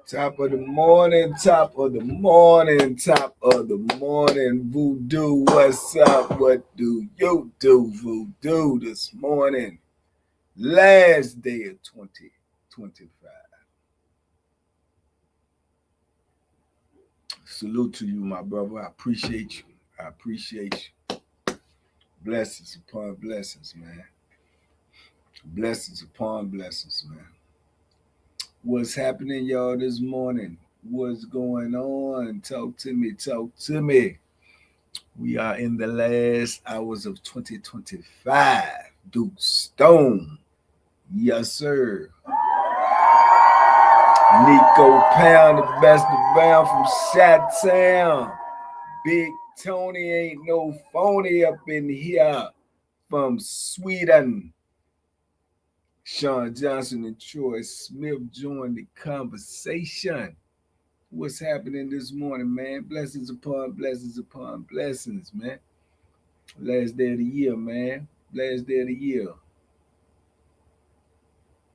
Top of the morning, top of the morning, top of the morning. Voodoo, what's up? What do you do, Voodoo, this morning? Last day of 2025. Salute to you, my brother. I appreciate you. I appreciate you. Blessings upon blessings, man. Blessings upon blessings, man. What's happening, y'all, this morning? What's going on? Talk to me. Talk to me. We are in the last hours of 2025. Duke Stone. Yes, sir. Nico Pound, the best around from Chi-Town. Big Tony ain't no phony up in here from Sweden. Sean Johnson and Troy Smith joined the conversation. What's happening this morning, man? Blessings upon blessings upon blessings, man. Last day of the year, man. Last day of the year.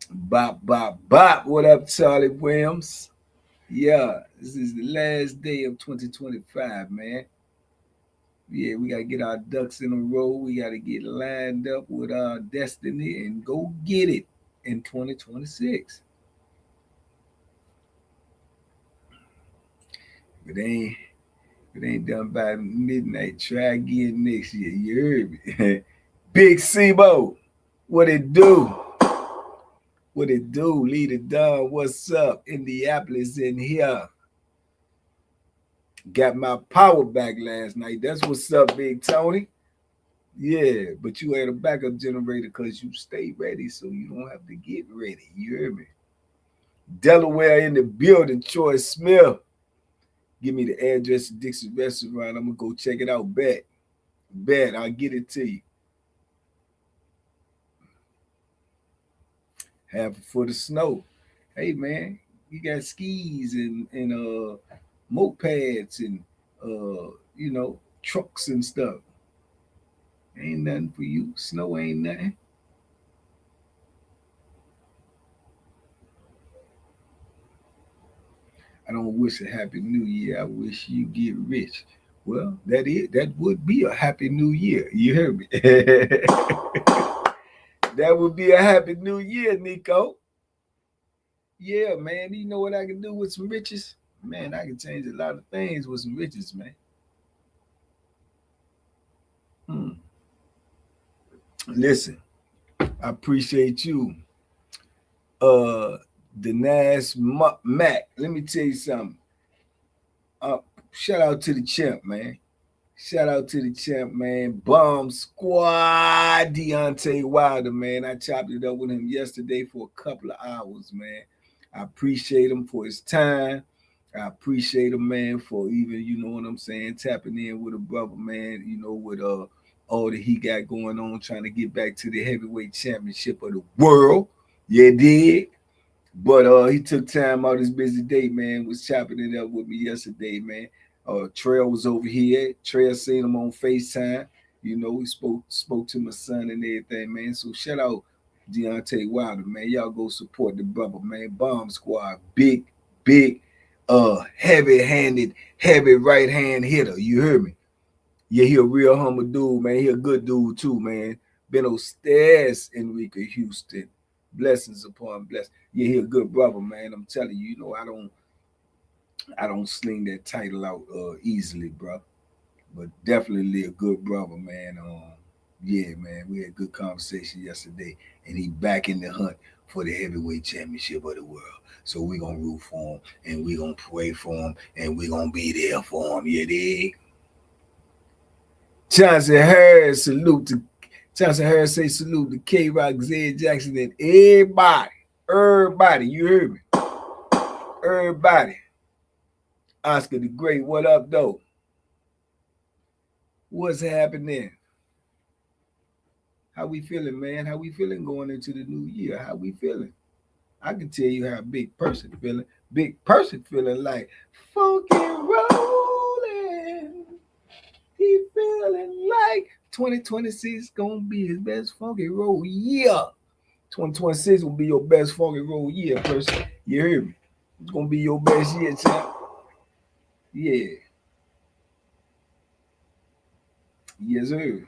Bop, bop, bop. What up, Charlie Williams? Yeah, this is the last day of 2025, man. Yeah, we got to get our ducks in a row. We got to get lined up with our destiny and go get it in 2026. If it ain't done by midnight, try again next year. You heard me? Big Sebo, what it do? What it do? Leader Don, what's up? Indianapolis in here. Got my power back last night. That's what's up, Big Tony. Yeah, but you had a backup generator because you stayed ready, so you don't have to get ready. You hear me? Delaware in the building, Troy Smith. Give me the address to Dixie Restaurant. I'm going to go check it out. Bet. I'll get it to you. Half a foot of snow. Hey, man, you got skis and mopeds and, trucks and stuff. Ain't nothing for you. Snow ain't nothing. I don't wish a happy new year. I wish you get rich. Well, that would be a happy new year. You heard me? That would be a happy new year, Nico. Yeah, man. You know what I can do with some riches? Man, I can change a lot of things with some riches, man. Listen, I appreciate you. The Nas Mac. Let me tell you something. Shout out to the champ, man. Shout out to the champ, man. Bomb Squad, Deontay Wilder, man. I chopped it up with him yesterday for a couple of hours, man. I appreciate him for his time. I appreciate him, man, for even, you know what I'm saying, tapping in with a brother, man, with all that he got going on, trying to get back to the heavyweight championship of the world. Yeah, did. But he took time out his busy day, man. Was chopping it up with me yesterday, man. Trail was over here. Trail seen him on FaceTime. He spoke to my son and everything, man. So shout out Deontay Wilder, man. Y'all go support the brother, man. Bomb Squad, big, heavy-handed, heavy right hand hitter. You heard me? Yeah, he a real humble dude, man. He a good dude too, man. Been upstairs, Enrique Houston. Blessings upon blessings. Yeah, he a good brother, man. I'm telling you, I don't sling that title out easily, bro. But definitely a good brother, man. Yeah, man, we had a good conversation yesterday, and he back in the hunt for the heavyweight championship of the world. So we gonna root for him, and we gonna pray for him, and we gonna be there for him. You dig? Johnson Harris say salute to K Rock, Zed Jackson, and everybody. Everybody, you heard me? Everybody. Oscar the Great, what up, though? What's happening? How we feeling, man? How we feeling going into the new year? How we feeling? I can tell you how Big Person feeling. Big Person feeling like funky rolling. He feeling like 2026 gonna be his best funky roll year. 2026 will be your best funky roll year, Person. You hear me? It's gonna be your best year, champ. Yeah. Yes, sir.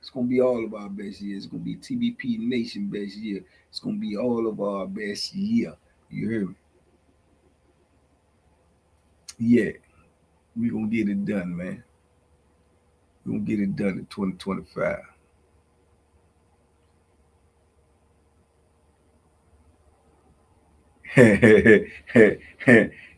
It's gonna be all of our best year. It's gonna be TBP Nation best year. It's gonna be all of our best year. You hear me? Yeah. We gonna get it done, man. We gonna get it done in 2025.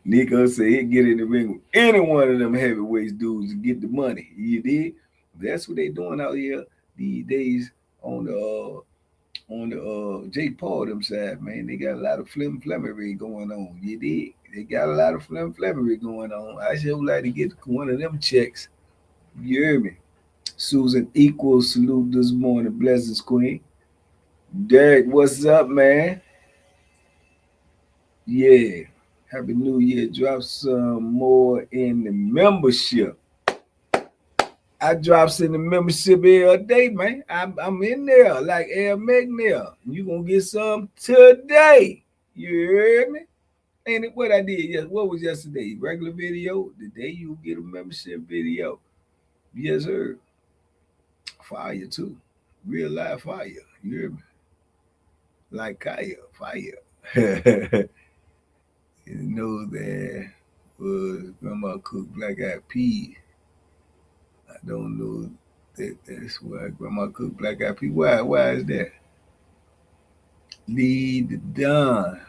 Nico said he'd get in the ring with any one of them heavyweights dudes to get the money. You did? That's what they doing out here these days on the Jake Paul them side, man. They got a lot of flimmery going on. You did? They got a lot of flimmery going on. I sure like to get one of them checks. You hear me? Susan Equal salute this morning. Blessings, Queen. Derek, what's up, man? Yeah. Happy New Year. Drop some more in the membership. I drops in the membership every day, man. I'm in there like Air McNair. You gonna get some today. You heard me? Ain't it what I did? Yes. What was yesterday? Regular video. Today you get a membership video. Yes, sir. Fire too. Real life fire. You hear me? Like Kaya, fire. You know that was grandma cooked black eyed peas. I don't know that's why grandma cooked black eyed peas. Why is that? Lead the Don.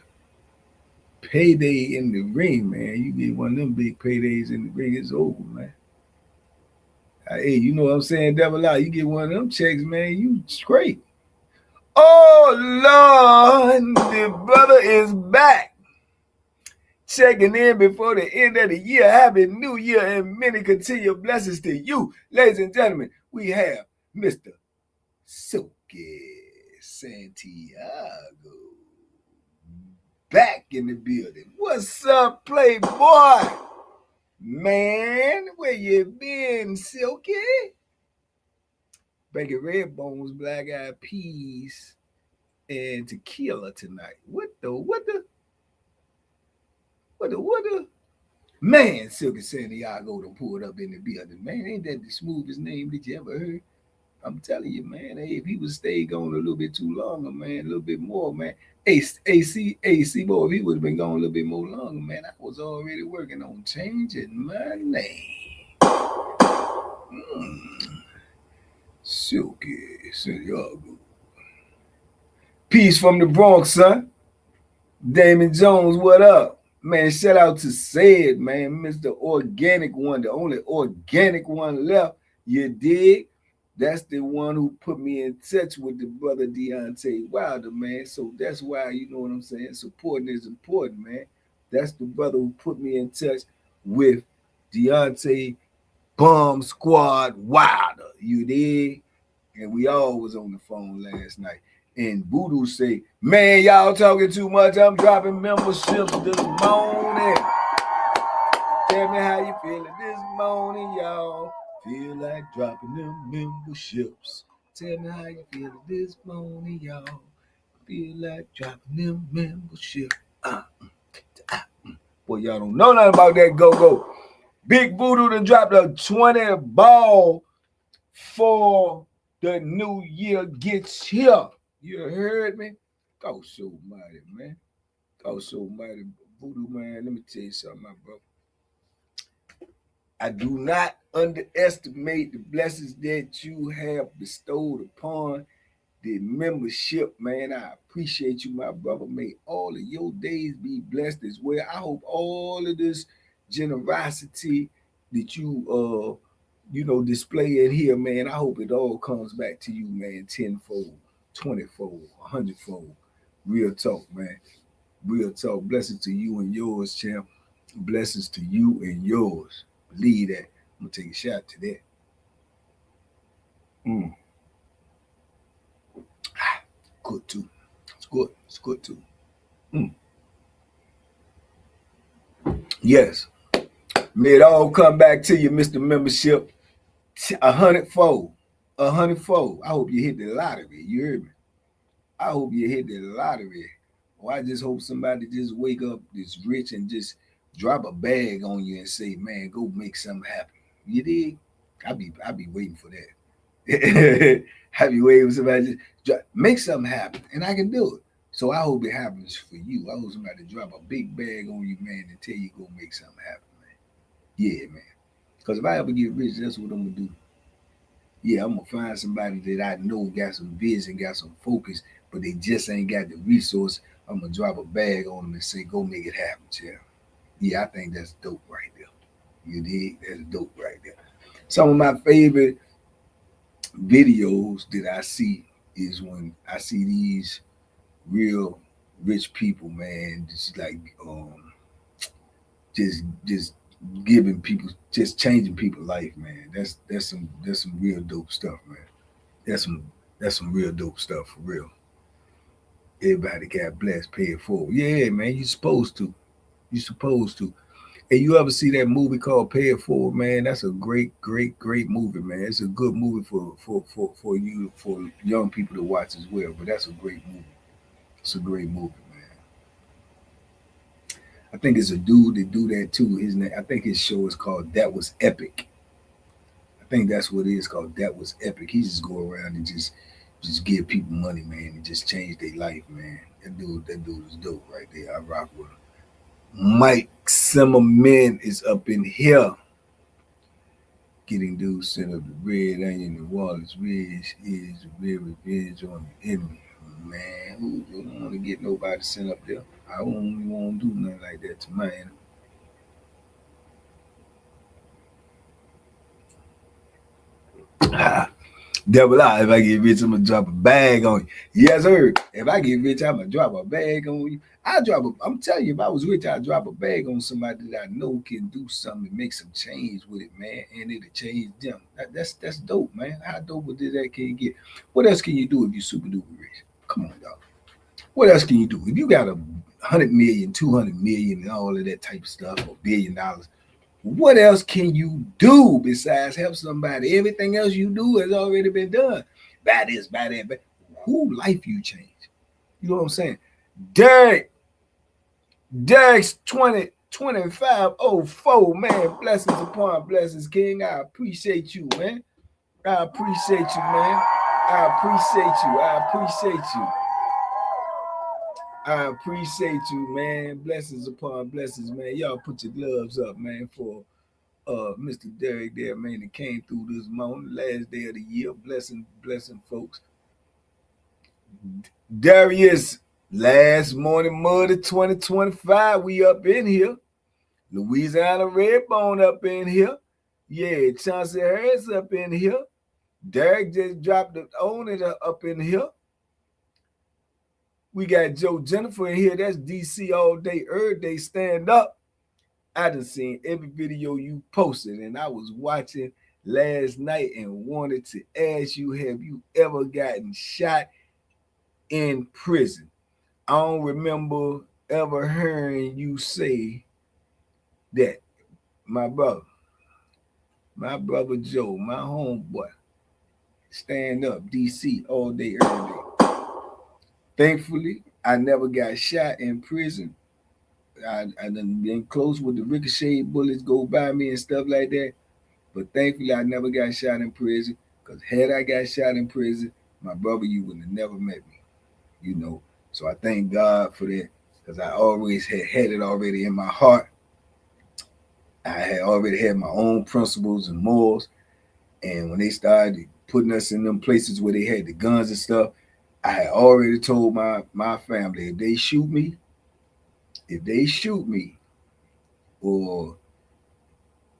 Payday in the ring, man. You get one of them big paydays in the ring, it's over, man. Hey, you know what I'm saying, Devil Out? You get one of them checks, man, you straight. Oh, Lord, the brother is back. Checking in before the end of the year. Happy New Year and many continued blessings to you. Ladies and gentlemen, we have Mr. Silky Santiago back in the building. What's up, Playboy? Man, where you been, Silky? Bacon red bones, black eyed peas, and tequila tonight. What the? Man, Silky Santiago done pulled up in the building. Man, ain't that the smoothest name that you ever heard? I'm telling you, man. Hey, if he would stay gone a little bit too longer, man, a little bit more, man. Hey, boy, if he would have been gone a little bit more longer, man, I was already working on changing my name. Silky Santiago. Peace from the Bronx, son. Damon Jones, what up? Man, shout out to Said, man, Mr. Organic One, the only organic one left. You dig? That's the one who put me in touch with the brother Deontay Wilder, man. So that's why, you know what I'm saying, supporting is important, man. That's the brother who put me in touch with Deontay Bomb Squad Wilder. You dig? And we all was on the phone last night. And Voodoo say, man, y'all talking too much. I'm dropping memberships this morning. Tell me how you feeling this morning, y'all. Feel like dropping them memberships. Tell me how you feeling this morning, y'all. Feel like dropping them memberships. Boy, y'all don't know nothing about that go-go. Big Voodoo done dropped a 20 ball for the new year gets here. You heard me? Go so mighty, man. Go so mighty. Voodoo, man, let me tell you something, my brother. I do not underestimate the blessings that you have bestowed upon the membership, man. I appreciate you, my brother. May all of your days be blessed as well. I hope all of this generosity that you display in here, man. I hope it all comes back to you, man, tenfold, 20-fold, 100-fold. Real talk, man. Real talk. Blessings to you and yours, champ. Blessings to you and yours. Believe that. I'm gonna take a shot to that. Good too. It's good. It's good too. Yes. May it all come back to you, Mr. Membership. 100-fold. 100-fold. I hope you hit the lottery. You heard me? I hope you hit the lottery Or I just hope somebody just wake up that's rich and just drop a bag on you and say, man, go make something happen. You dig? I be waiting for that. I be waiting for somebody to just make something happen, and I can do it. So I hope it happens for you. I hope somebody drop a big bag on you, man, and tell you go make something happen, man. Yeah, man. Because if I ever get rich, that's what I'm gonna do. Yeah, I'm gonna find somebody that I know got some vision, got some focus, but they just ain't got the resource. I'm gonna drop a bag on them and say, "Go make it happen, Chair." Yeah, I think that's dope right there. You dig? That's dope right there. Some of my favorite videos that I see is when I see these real rich people, man, just like just giving people, just changing people's life, man. That's some real dope stuff, man. That's some that's some real dope stuff for real. Everybody got blessed, pay it forward. Yeah, man, you supposed to. You supposed to. Hey, you ever see that movie called Pay It Forward, man? That's a great movie, man. It's a good movie for you, for young people to watch as well. But that's a great movie. It's a great movie, man. I think it's a dude that do that too. His name, I think his show is called That Was Epic. I think that's what it is called. That Was Epic. He just go around and just give people money, man, and just change their life, man. That dude is dope right there. I rock with him. Mike Zimmerman is up in here. Getting dude sent up the red onion and Wallace Ridge is real revenge on the enemy. Man, who don't want to get nobody sent up there? I don't even want to do nothing like that to my enemy. Devil out. If I get rich, I'm gonna drop a bag on you. Yes, sir. If I get rich, I'm gonna drop a bag on you. I'm telling you, if I was rich, I'd drop a bag on somebody that I know can do something and make some change with it, man. And it'll change them. That's dope, man. How dope would that can you get? What else can you do if you super duper rich? Come on, dog. What else can you do? If you got 100 million, 200 million, and all of that type of stuff, or $1 billion, what else can you do besides help somebody? Everything else you do has already been done. By this, by that, but who life you change? You know what I'm saying? Derek's 202504, man. Blessings upon blessings, King. I appreciate you, man. I appreciate you, man. I appreciate you. I appreciate you. I appreciate you, man. Blessings upon blessings, man. Y'all put your gloves up, man, for Mr. Derek there, man, that came through this morning, last day of the year. Blessing, folks. Darius, last morning mud of 2025. We up in here. Louisiana Redbone up in here. Yeah, Chauncey Harris up in here. Derek just dropped the owner up in here. We got Joe Jennifer in here. That's DC all day, every day, stand up. I done seen every video you posted, and I was watching last night and wanted to ask you, have you ever gotten shot in prison? I don't remember ever hearing you say that. My brother Joe, my homeboy, stand up, DC all day, every day. Thankfully, I never got shot in prison. I done been close with the ricochet bullets go by me and stuff like that. But thankfully, I never got shot in prison. Because had I got shot in prison, my brother, you would have never met me. You know. So I thank God for that. Because I always had it already in my heart. I had already had my own principles and morals. And when they started putting us in them places where they had the guns and stuff, I had already told my family, if they shoot me, or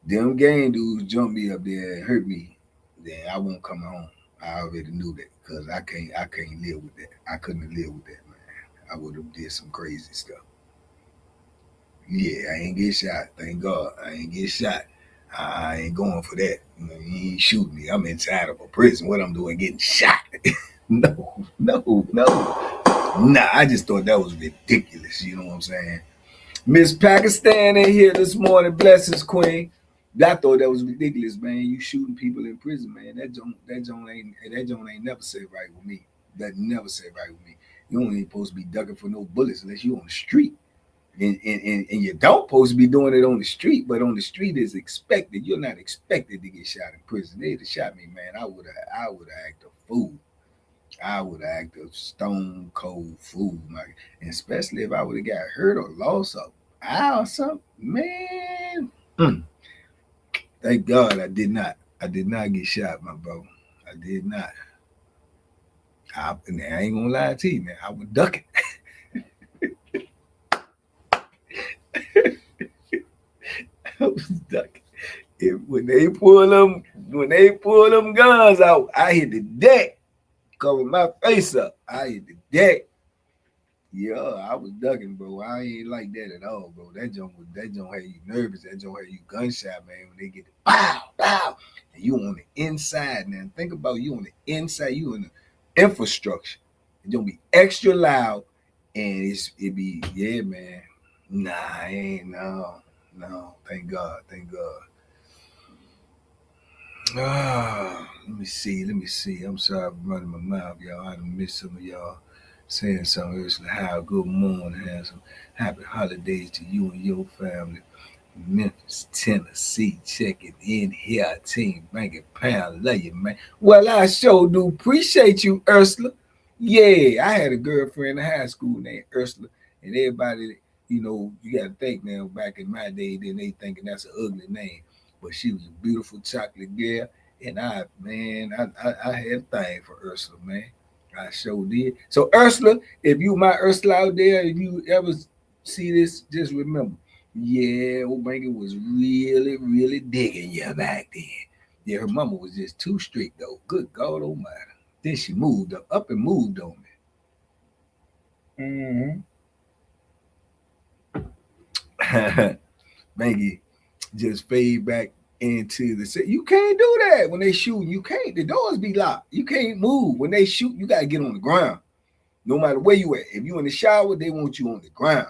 them gang dudes jump me up there and hurt me, then I won't come home. I already knew that because I can't live with that. I couldn't live with that, man. I would have did some crazy stuff. Yeah, I ain't get shot. Thank God, I ain't get shot. I ain't going for that. You know, he ain't shooting me. I'm inside of a prison. What I'm doing, getting shot? No. Nah, I just thought that was ridiculous. You know what I'm saying? Miss Pakistan in here this morning. Blessings, Queen. I thought that was ridiculous, man. You shooting people in prison, man. That joint ain't never said right with me. That never said right with me. You ain't supposed to be ducking for no bullets unless you on the street. And you don't supposed to be doing it on the street, but on the street is expected. You're not expected to get shot in prison. They'd have shot me, man. I would have acted a fool. I would have acted a stone cold fool, man. And especially if I would have got hurt or lost a eye or something, man. Thank God I did not. I did not get shot, my bro. I did not. And I ain't gonna lie to you, man. I was ducking. I was ducking. When they pull them guns out, I hit the deck, cover my face up. I hit the deck. Yeah, I was ducking, bro. I ain't like that at all, bro. That joint had you nervous. That joint had you gunshot, man. When they get the pow, pow, and you on the inside, man. Think about you on the inside. You in the infrastructure. It's gonna be extra loud, and it be yeah, man. Nah, I ain't no. Thank God. Let me see. I'm sorry for running my mouth, y'all. I done missed some of y'all saying something else. How good morning, handsome. Happy holidays to you and your family. Memphis, Tennessee, check it in here, team. Banking pound, love you, man. Well, I sure do appreciate you, Ursula. Yeah, I had a girlfriend in high school named Ursula, and everybody, you got to think now. Back in my day, then they thinking that's an ugly name, but she was a beautiful chocolate girl, and I had a thing for Ursula, man. I sure did. So Ursula, if you my Ursula out there, if you ever see this, just remember, yeah, old Banky was really, really digging you back then. Yeah, her mama was just too strict though. Good God Almighty. Then she moved up and moved on me. Banky just fade back into the city. You can't do that when they shoot. You can't. The doors be locked. You can't move. When they shoot, you gotta get on the ground. No matter where you at. If you in the shower, they want you on the ground.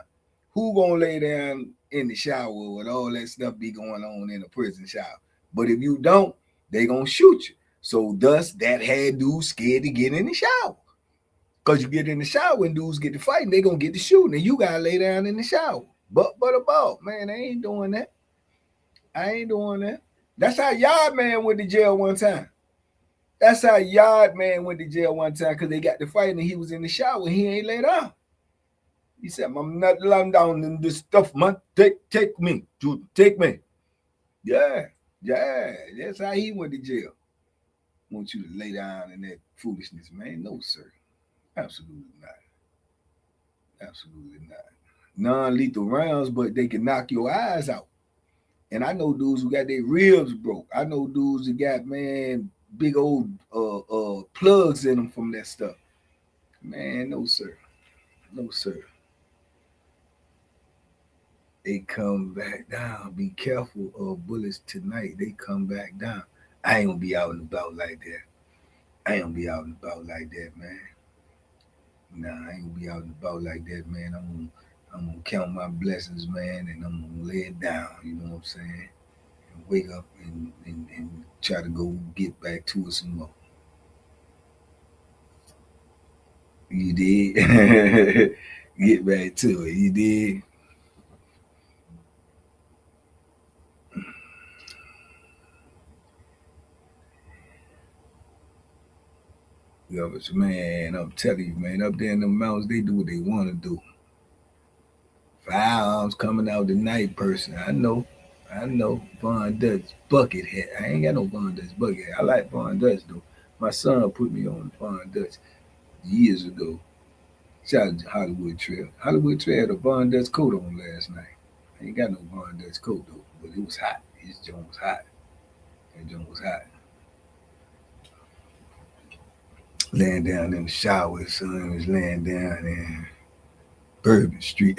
Who gonna lay down in the shower with all that stuff be going on in a prison shower? But if you don't, they gonna shoot you. So thus that had dudes scared to get in the shower. Cause you get in the shower and dudes get to fighting, they gonna get to shooting, and you gotta lay down in the shower. But about, man, I ain't doing that. That's how Yard Man went to jail one time. That's how Yard Man went to jail one time because they got to fighting and he was in the shower and he ain't lay down. He said, I'm not lying down in this stuff, man. Take me. Take me. Yeah. That's how he went to jail. Want you to lay down in that foolishness, man. No, sir. Absolutely not. Non-lethal rounds, but they can knock your eyes out. And I know dudes who got their ribs broke. I know dudes who got, man, big old plugs in them from that stuff. Man, no, sir. They come back down. Be careful of bullets tonight. They come back down. I ain't gonna be out and about like that. Man. Nah, I ain't gonna be out and about like that, man. I'm gonna count my blessings, man, and I'm gonna lay it down. You know what I'm saying? And wake up and try to go get back to it some more. You did. Get back to it. You did. Yeah, but man, I'm telling you, man, up there in the mountains, they do what they want to do. Firearms coming out tonight, person. I know. Von Dutch bucket hat. I ain't got no Von Dutch bucket hat. I like Von Dutch though. My son put me on Von Dutch years ago. Shout out to Hollywood Trail. Hollywood Trail had a Von Dutch coat on last night. I ain't got no Von Dutch coat though, but it was hot. His joint was hot. That joint was hot. Laying down in the shower, son was laying down in Bourbon Street.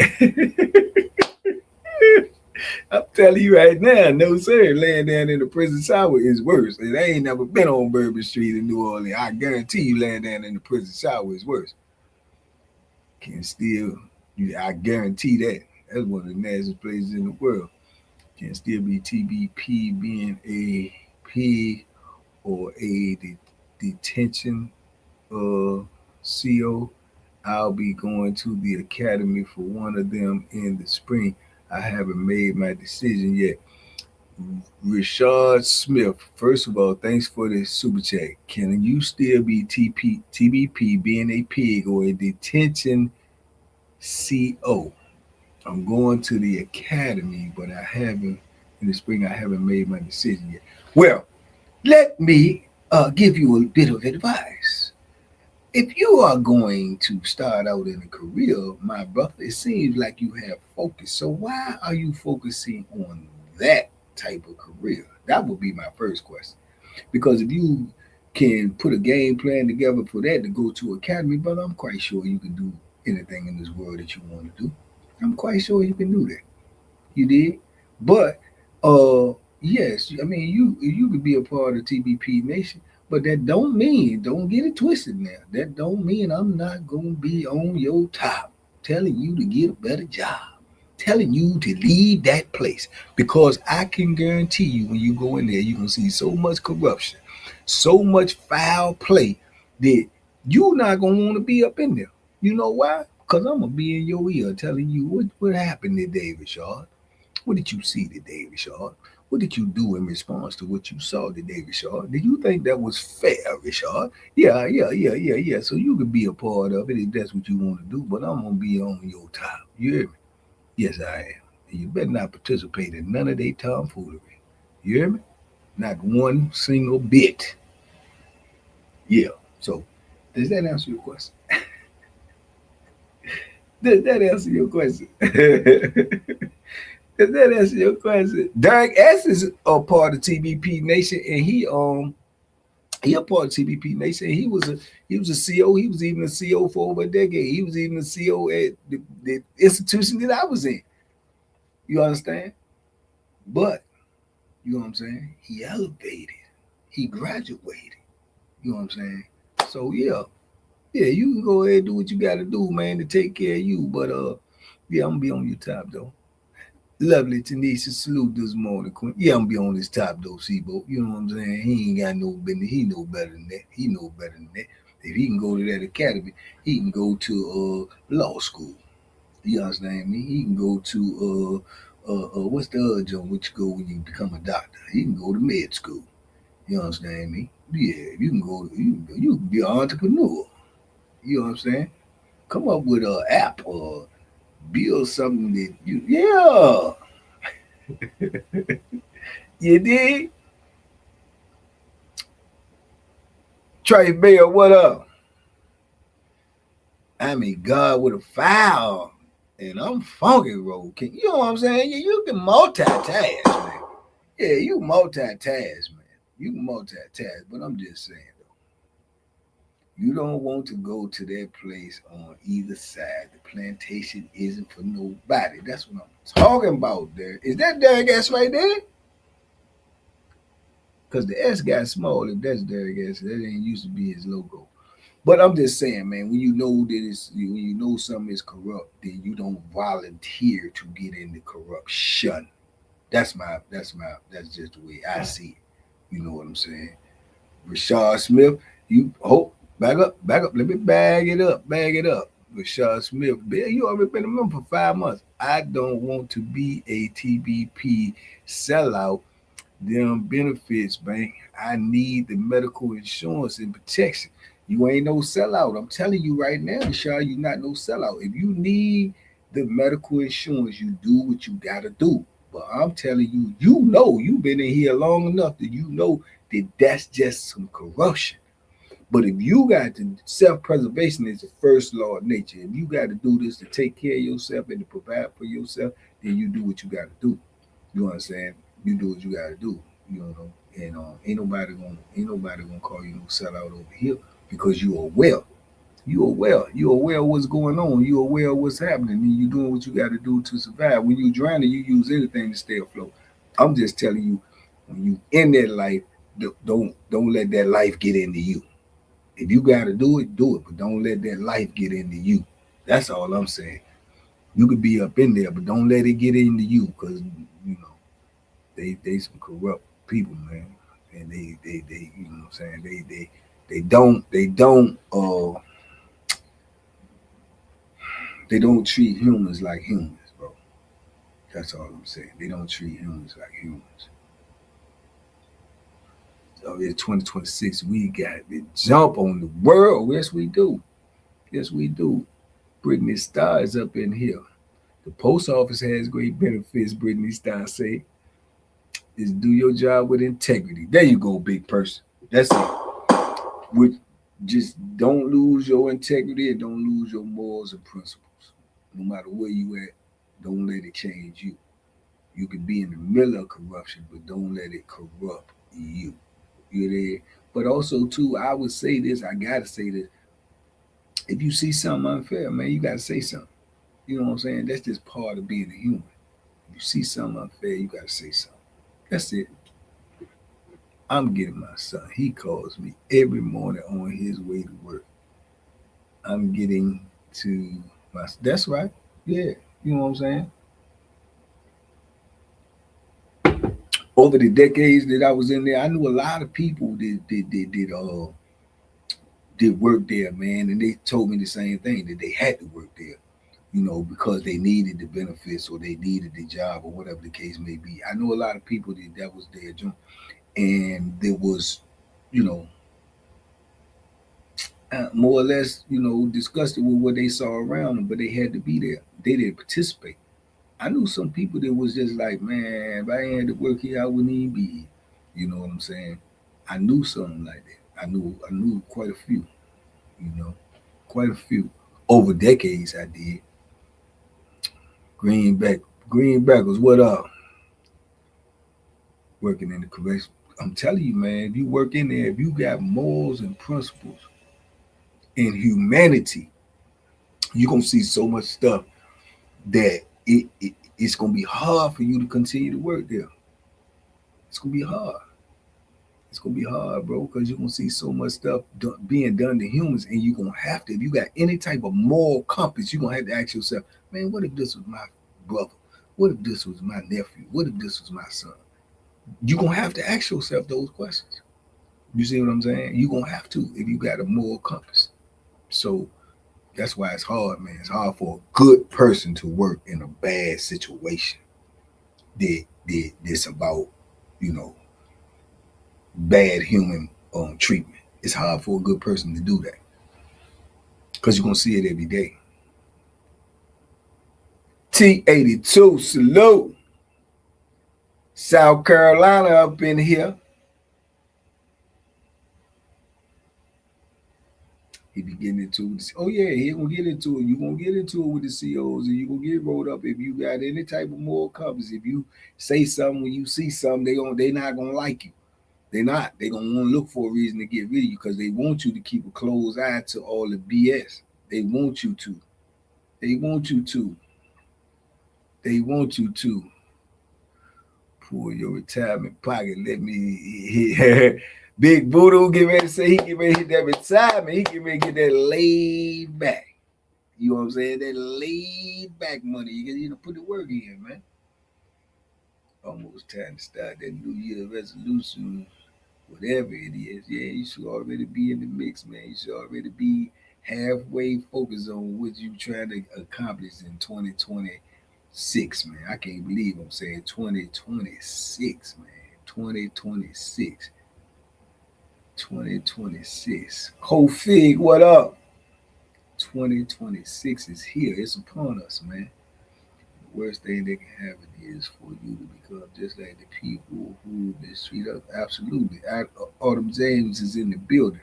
I'm telling you right now, no sir, laying down in the prison shower is worse. And I ain't never been on Bourbon Street in New Orleans. I guarantee you, laying down in the prison shower is worse. I guarantee that. That's one of the nastiest places in the world. Can still be TBP being a P or a detention CO. I'll be going to the academy for one of them in the spring. I haven't made my decision yet. Rashad Smith, first of all, thanks for the super chat. Can you still be TBP being a pig or a detention CO? I'm going to the academy, but I haven't, in the spring, I haven't made my decision yet. Well, let me give you a bit of advice. If you are going to start out in a career, my brother, it seems like you have focus. So why are you focusing on that type of career? That would be my first question. Because if you can put a game plan together for that to go to academy, brother, I'm quite sure you can do anything in this world that you want to do. I'm quite sure you can do that. You did, but yes, I mean you could be a part of TBP Nation, but that don't mean, don't get it twisted now. That don't mean I'm not gonna be on your top, telling you to get a better job, telling you to leave that place, because I can guarantee you when you go in there, you can see so much corruption, so much foul play that you're not gonna want to be up in there. You know why? Because I'm gonna be in your ear telling you what happened today, Rashad. What did you see today, Richard? What did you do in response to what you saw today, Richard? Did you think that was fair, Richard? Yeah. So you could be a part of it if that's what you want to do, but I'm gonna be on your top. You hear me? Yes, I am. And you better not participate in none of their tomfoolery. You hear me? Not one single bit. Yeah. So does that answer your question? Does that answer your question? Does that answer your question? Derek S is a part of TBP Nation, and he a part of TBP Nation. He was a CO. He was even a CO for over a decade. He was even a CO at the institution that I was in. You understand? But you know what I'm saying? He elevated. He graduated. You know what I'm saying? So yeah, you can go ahead and do what you got to do, man, to take care of you. But yeah, I'm gonna be on your top though. Lovely Tanisha, salute this morning, Queen. Yeah, I'm be on this top though, Sibo. You know what I'm saying? He ain't got no business. He know better than that. He know better than that. If he can go to that academy, he can go to law school. You understand me? He can go to what's the other joint which you go when you become a doctor? He can go to med school. You understand me? Yeah, you can go. You can be an entrepreneur. You know what I'm saying? Come up with an app or build something that you. Yeah, you did. Trey Bell, what up? I mean, God with a foul, and I'm funky roll king. You know what I'm saying? You can multitask, man. Yeah, you multitask, man. You can multitask, but I'm just saying though, you don't want to go to that place on either side. The plantation isn't for nobody. That's what I'm talking about. There is that Derek S right there, because the S got small. If that's Derek S, that ain't used to be his logo. But I'm just saying, man, when you know that when you know something is corrupt, then you don't volunteer to get into corruption. That's just the way I see it. You know what I'm saying? Rashad Smith, you back up. Let me bag it up. Rashad Smith, Bill, you already been a member for 5 months. I don't want to be a TBP sellout them benefits, man. I need the medical insurance and protection. You ain't no sellout. I'm telling you right now, Michelle, you not no sellout. If you need the medical insurance, you do what you gotta do. But I'm telling you, you know, you've been in here long enough that you know that that's just some corruption. But if you got to, self-preservation is the first law of nature. If you got to do this to take care of yourself and to provide for yourself, then you do what you got to do. You understand? You do what you gotta do. You know, and ain't nobody gonna call you no sellout over here because you are well. You are well. You are aware of what's going on. You are aware of what's happening, and you doing what you got to do to survive. When you drowning, you use anything to stay afloat. I'm just telling you, when you in that life, don't let that life get into you. If you got to do it, but don't let that life get into you. That's all I'm saying. You could be up in there, but don't let it get into you, because you know they some corrupt people, man, and they you know what I'm saying they don't They don't treat humans like humans, bro. That's all I'm saying. They don't treat humans like humans. So in 2026, we got to jump on the world. Yes, we do. Yes, we do. Brittany Starr is up in here. The post office has great benefits, Brittany Starr say. Is do your job with integrity. There you go, big person. That's it. With just don't lose your integrity and don't lose your morals and principles. No matter where you at, don't let it change you. You can be in the middle of corruption, but don't let it corrupt you. You there? But also too, I would say this. I gotta say this. If you see something unfair, man, you gotta say something. You know what I'm saying? That's just part of being a human. If you see something unfair, you gotta say something. That's it. I'm getting my son. He calls me every morning on his way to work. I'm getting to my. That's right. Yeah. You know what I'm saying? Over the decades that I was in there, I knew a lot of people did work there, man, and they told me the same thing that they had to work there, because they needed the benefits or they needed the job or whatever the case may be. I know a lot of people that was there, and there was, you know, more or less, disgusted with what they saw around them, but they had to be there. They didn't participate. I knew some people that was just like, man, if I ain't had to work here, I wouldn't even be here. You know what I'm saying? I knew something like that. I knew quite a few, you know, quite a few. Over decades I did. Greenback, Greenbackers, what up? Working in the correction. I'm telling you, man, if you work in there, if you got morals and principles and humanity, you're gonna see so much stuff that it's gonna be hard for you to continue to work there. It's gonna be hard. It's gonna be hard, bro, because you're gonna see so much stuff being done to humans, and you're gonna have to. If you got any type of moral compass, you're gonna have to ask yourself, man, what if this was my brother? What if this was my nephew? What if this was my son? You're gonna have to ask yourself those questions. You see what I'm saying? You're gonna have to if you got a moral compass. So that's why it's hard, man. It's hard for a good person to work in a bad situation. That's about, you know, bad human treatment. It's hard for a good person to do that because you're gonna see it every day. T82 salute. South Carolina up in here. He be getting into it. Oh yeah, he gonna get into it. You gonna get into it with the COs, and you gonna get rolled up if you got any type of moral compass. If you say something when you see something, they not gonna like you. They not. They gonna want to look for a reason to get rid of you because they want you to keep a close eye to all the BS. They want you to. They want you to. They want you to pull your retirement pocket. Let me hit. Big Voodoo get ready to say he get ready to hit that retirement. He get ready to get that laid back. You know what I'm saying? That laid back money. You put the work in, man. Almost time to start that New Year resolution, whatever it is. Yeah, you should already be in the mix, man. You should already be halfway focused on what you trying to accomplish in 2026, man. I can't believe I'm saying 2026, man. 2026. 2026. Fig, what up? 2026 is here. It's upon us, man. The worst thing that can happen is for you to become just like the people who mistreat us. Absolutely. Autumn James is in the building.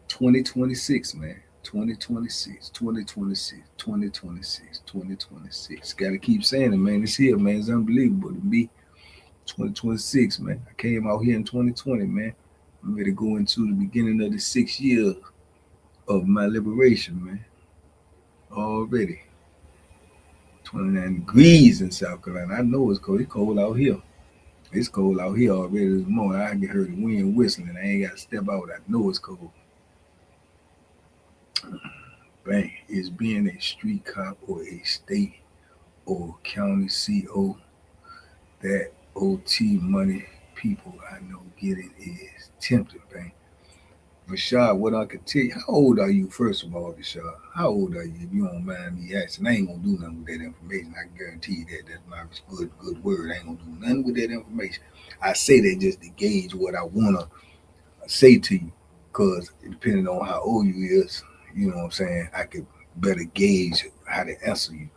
2026, man. 2026, 2026, 2026, 2026. Got to keep saying it, man. It's here, man. It's unbelievable to me. 2026, man. I came out here in 2020, man. I'm ready to go into the beginning of the 6 years of my liberation, man. Already. 29 degrees in South Carolina. I know it's cold. It's cold out here. It's cold out here already this morning. I can hear the wind whistling. I ain't got to step out. I know it's cold. Bang. Is being a street cop or a state or county CO that OT money people I know getting is tempting, bang. Rashad, what I could tell you, how old are you, first of all, Rashad? How old are you, if you don't mind me asking? I ain't gonna do nothing with that information. I can guarantee you that. That's my good word. I ain't gonna do nothing with that information. I say that just to gauge what I wanna say to you. Because depending on how old you is, you know what I'm saying, I could better gauge how to answer you.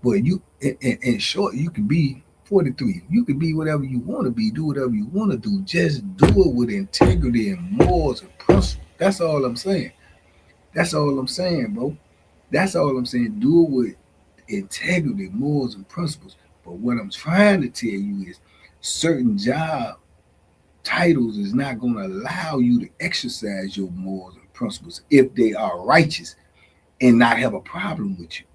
But you, in short, you can be 43. You can be whatever you want to be, do whatever you want to do. Just do it with integrity and morals and principle. That's all I'm saying. That's all I'm saying, bro. That's all I'm saying. Do it with integrity, morals, and principles. But what I'm trying to tell you is certain job titles is not going to allow you to exercise your morals and principles if they are righteous and not have a problem with you.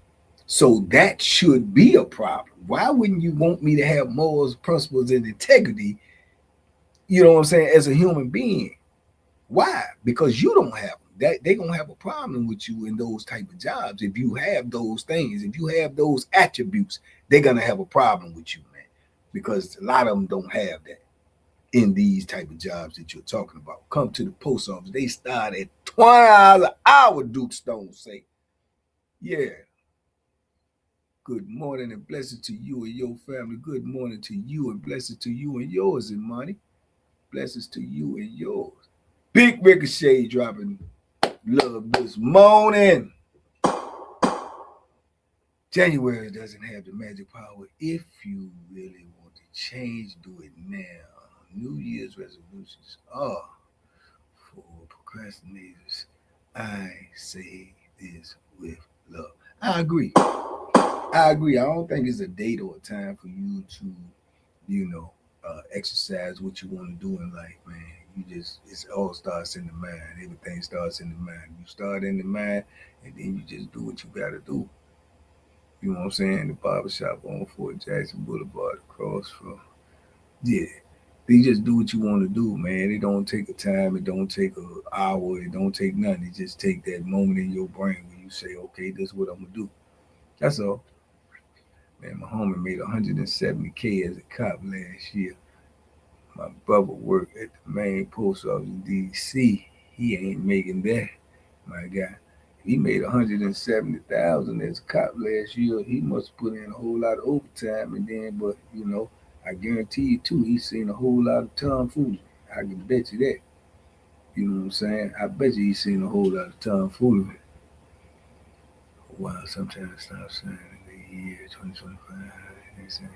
So that should be a problem. Why wouldn't you want me to have morals, principles, and integrity, you know what I'm saying, as a human being? Why? Because you don't have them. That they're gonna have a problem with you in those type of jobs. If you have those things, if you have those attributes, they're gonna have a problem with you, man. Because a lot of them don't have that in these type of jobs that you're talking about. Come to the post office, they start at $20 an hour, Duke Stone say. Yeah. Good morning and blessings to you and your family. Good morning to you and blessings to you and yours, and money. Blessings to you and yours. Big Ricochet dropping love this morning. January doesn't have the magic power. If you really want to change, do it now. New Year's resolutions are for procrastinators. I say this with love. I agree. I agree. I don't think it's a date or a time for you to, exercise what you want to do in life, man. It all starts in the mind. Everything starts in the mind. You start in the mind, and then you just do what you got to do. You know what I'm saying? The barbershop on Fort Jackson Boulevard across from, yeah. You just do what you want to do, man. It don't take a time. It don't take an hour. It don't take nothing. It just take that moment in your brain where you say, okay, this is what I'm going to do. That's all. Man, my homie made 170K as a cop last year. My brother worked at the main post office in D.C. He ain't making that, my guy. He made 170,000 as a cop last year. He must put in a whole lot of overtime, and then, but I guarantee you too, he's seen a whole lot of tomfoolery. I can bet you that. You know what I'm saying? I bet you he's seen a whole lot of tomfoolery. Wow, sometimes I stop saying the year 2025. They say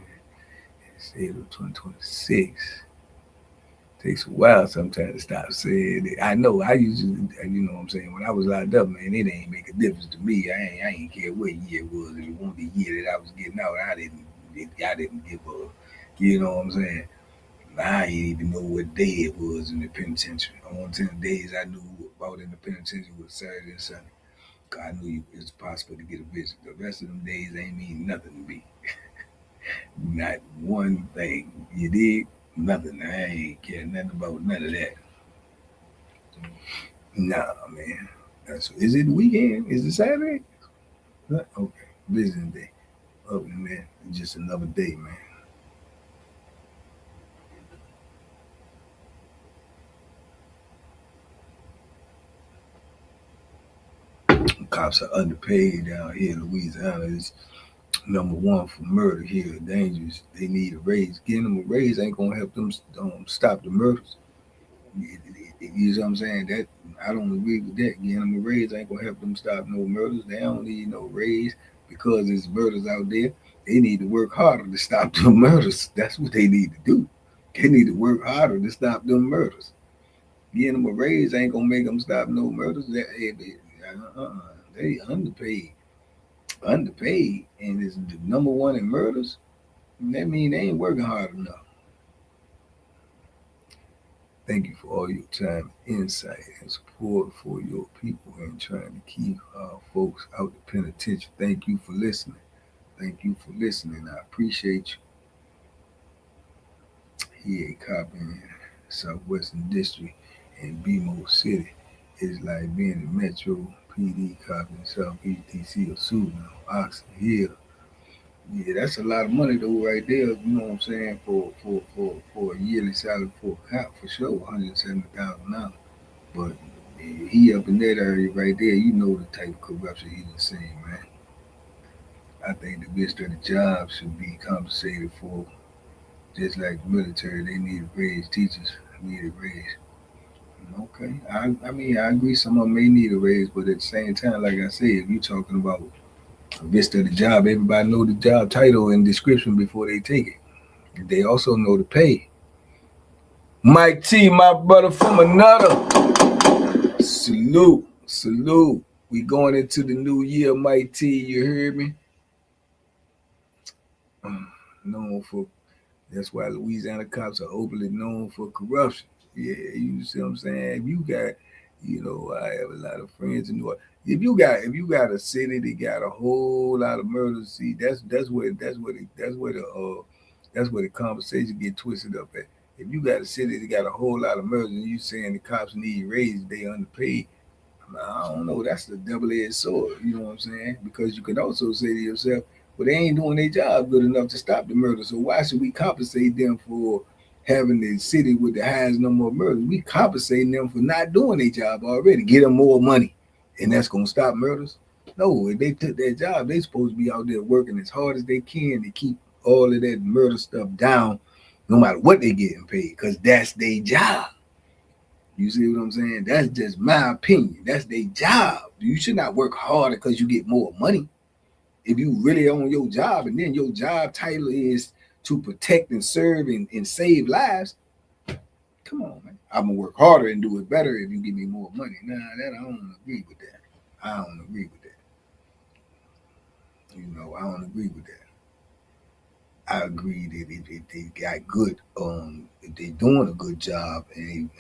instead of 2026. Takes a while sometimes to stop saying it. I know I usually, what I'm saying, when I was locked up, man, it ain't make a difference to me. I ain't care what year it was. If it wasn't the year that I was getting out, I didn't give up. You know what I'm saying? I ain't even know what day it was in the penitentiary. On 10 days I knew about in the penitentiary was Saturday and Sunday. I knew it was possible to get a visit. The rest of them days ain't mean nothing to me. Not one thing. You did nothing. I ain't care nothing about none of that. Nah, man. Is it the weekend? Is it Saturday? Okay. Visiting day. Other than that, just another day, man. Cops are underpaid down here in Louisiana. It's number one for murder here. Dangerous. They need a raise. Getting them a raise ain't gonna help them stop the murders. You know what I'm saying? That I don't agree with that. Getting them a raise ain't gonna help them stop no murders. They don't need no raise because there's murders out there. They need to work harder to stop them murders. That's what they need to do. They need to work harder to stop them murders. Getting them a raise ain't gonna make them stop no murders. They underpaid, and is the number one in murders. That mean they ain't working hard enough. Thank you for all your time, insight, and support for your people and trying to keep our folks out the penitentiary. Thank you for listening. Thank you for listening. I appreciate you. Here, cop in Southwestern District in BMO City is like being a Metro PD cop in Southeast DC or Susan or Oxon Hill. Yeah, that's a lot of money though, right there. You know what I'm saying? For a yearly salary for a cop, for sure, $170,000. But He up in that area right there. You know the type of corruption he done seen, man. I think the best of the job should be compensated for, just like the military. They need a raise. Teachers need a raise. Okay, I mean I agree. Some of them may need a raise, but at the same time, like I said, if you're talking about the best of the job, everybody know the job title and description before they take it. They also know the pay. Mike T, my brother from another. Salute, salute. We going into the new year, Mike T. You heard me? Known for That's why Louisiana cops are openly known for corruption. Yeah, you see what I'm saying? If you got, I have a lot of friends in New York. If you got a city that got a whole lot of murders, see that's where the conversation get twisted up at. If you got a city that got a whole lot of murders and you saying the cops need raises, they underpaid, I don't know. That's the double-edged sword. You know what I'm saying? Because you can also say to yourself, well, they ain't doing their job good enough to stop the murder. So why should we compensate them for having the city with the highest number of murders? We compensating them for not doing their job already. Get them more money, and that's gonna stop murders. No, if they took their job, they supposed to be out there working as hard as they can to keep all of that murder stuff down, no matter what they getting paid, because that's their job. You see what I'm saying? That's just my opinion. That's their job. You should not work harder because you get more money. If you really on your job and then your job title is to protect and serve and save lives, come on, man. I'm gonna work harder and do it better if you give me more money. Nah, that I don't agree with that. I don't agree with that. I don't agree with that. I agree that if they got good, if they doing a good job and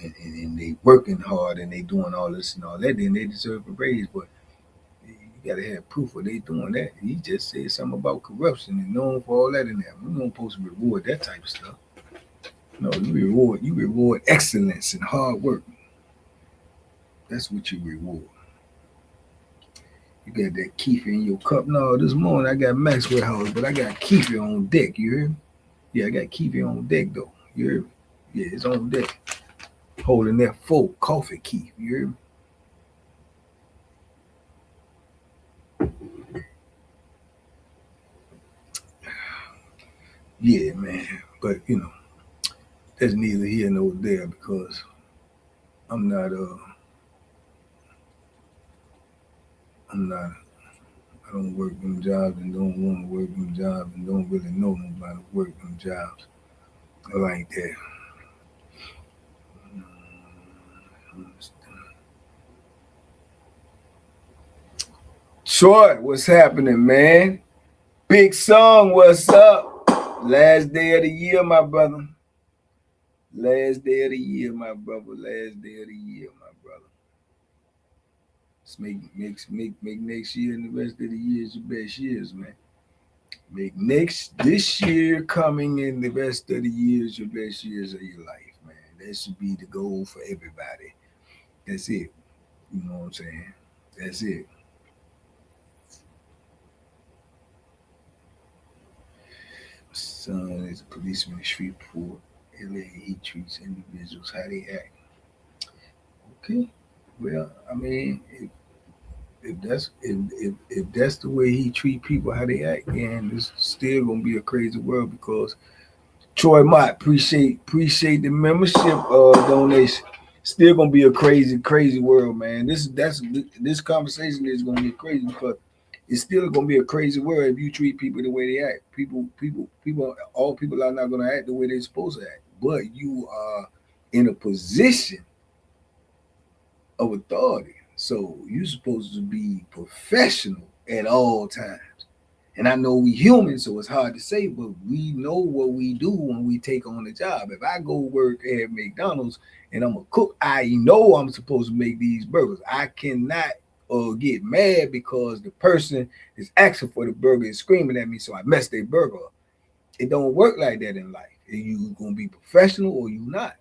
they working hard and they doing all this and all that, then they deserve a raise. But you gotta have proof of they doing that. He just said something about corruption and known for all that in there. We're not supposed to reward that type of stuff. No, you reward excellence and hard work. That's what you reward. You got that kefir in your cup. No, this morning I got Maxwell House, but I got kefir on deck. You hear me? Yeah, I got kefir on deck though. You hear me? Yeah, it's on deck. Holding that full coffee key. You hear me? Yeah, man. But that's neither here nor there because I'm not I'm not I don't work them jobs and don't want to work them jobs and don't really know nobody work them jobs like that. Short, what's happening, man? Big song, what's up? Last day of the year, my brother. Last day of the year, my brother. Last day of the year, my brother. Let's make next year and the rest of the years your best years, man. Make this year coming in the rest of the years your best years of your life, man. That should be the goal for everybody. That's it. You know what I'm saying? That's it. Son is a policeman in Shreveport, LA. He treats individuals how they act. Okay. Well, I mean, if that's the way he treat people how they act, then it's still gonna be a crazy world because Troy Mott, appreciate the membership donation. Still gonna be a crazy world, man. This conversation is gonna get crazy because it's still gonna be a crazy world if you treat people the way they act. All people are not gonna act the way they're supposed to act. But you are in a position of authority, so you're supposed to be professional at all times. And I know we human, so it's hard to say, but we know what we do when we take on a job. If I go work at McDonald's and I'm a cook, I know I'm supposed to make these burgers. I cannot get mad because the person is asking for the burger and screaming at me, so I mess their burger up. It don't work like that in life. You gonna be professional or you not.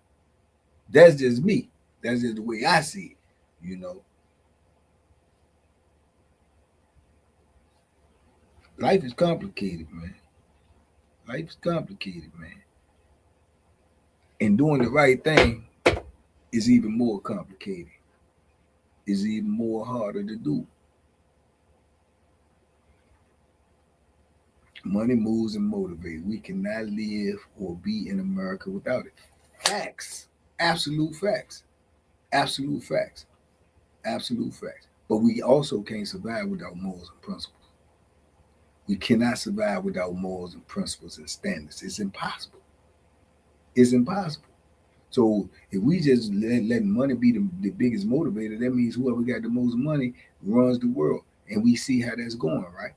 That's just me. That's just the way I see it. You know, life is complicated, man. Life is complicated, man. And doing the right thing is even more complicated. is even more harder to do. Money moves and motivates. We cannot live or be in America without it. Facts. Absolute facts. Absolute facts. Absolute facts. But we also can't survive without morals and principles. We cannot survive without morals and principles and standards. It's impossible. It's impossible. So if we just let money be the biggest motivator, that means whoever got the most money runs the world. And we see how that's going, right?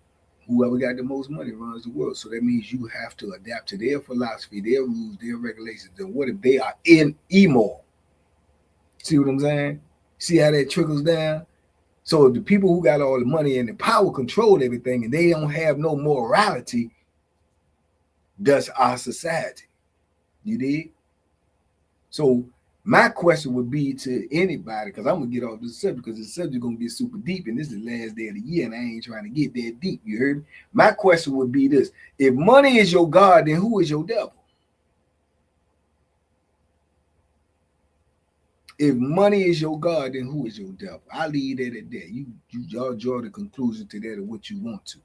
Whoever got the most money runs the world. So that means you have to adapt to their philosophy, their rules, their regulations. And what if they are immoral? See what I'm saying? See how that trickles down? So the people who got all the money and the power control everything and they don't have no morality, that's our society. You dig? So my question would be to anybody, because I'm gonna get off this subject because the subject gonna be super deep, and this is the last day of the year, and I ain't trying to get that deep. You heard me? My question would be this: if money is your God, then who is your devil? If money is your God, then who is your devil? I'll leave that at that. Y'all draw the conclusion to that of what you want to.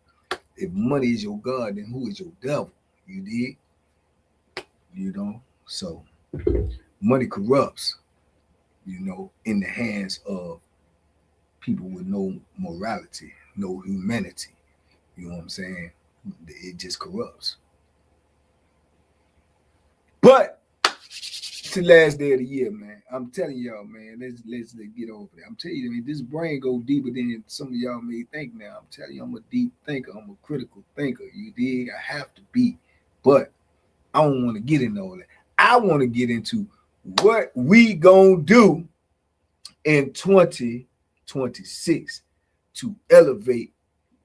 If money is your God, then who is your devil? You dig? You know? So money corrupts, in the hands of people with no morality, no humanity. You know what I'm saying? It just corrupts. But it's the last day of the year, man. I'm telling y'all, man, let's get over it. I'm telling you, this brain go deeper than some of y'all may think now. I'm telling you, I'm a deep thinker. I'm a critical thinker. You dig? I have to be. But I don't want to get into all that. I want to get into what we gonna do in 2026 to elevate